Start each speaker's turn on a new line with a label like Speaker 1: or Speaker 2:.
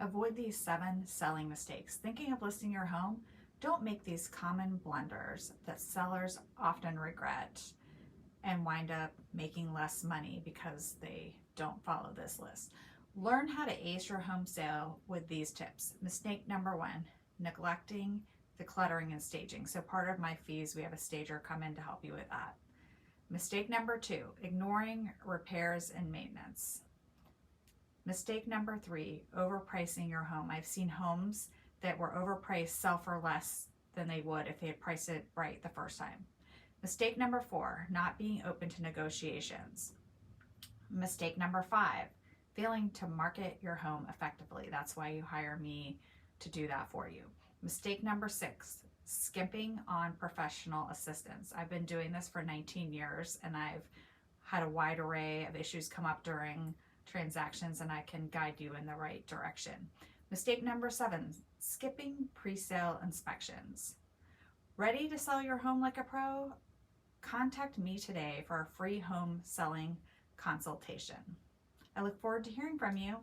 Speaker 1: Avoid these 7 selling mistakes. Thinking of listing your home? Don't make these common blunders that sellers often regret and wind up making less money because they don't follow this list. Learn how to ace your home sale with these tips. Mistake number 1, neglecting the cluttering and staging. So part of my fees, we have a stager come in to help you with that. Mistake number 2, ignoring repairs and maintenance. Mistake number 3, overpricing your home. I've seen homes that were overpriced sell for less than they would if they had priced it right the first time. Mistake number 4, not being open to negotiations. Mistake number 5, failing to market your home effectively. That's why you hire me to do that for you. Mistake number 6, skimping on professional assistance. I've been doing this for 19 years and I've had a wide array of issues come up during transactions, and I can guide you in the right direction. Mistake number 7, skipping pre-sale inspections. Ready to sell your home like a pro? Contact me today for a free home selling consultation. I look forward to hearing from you.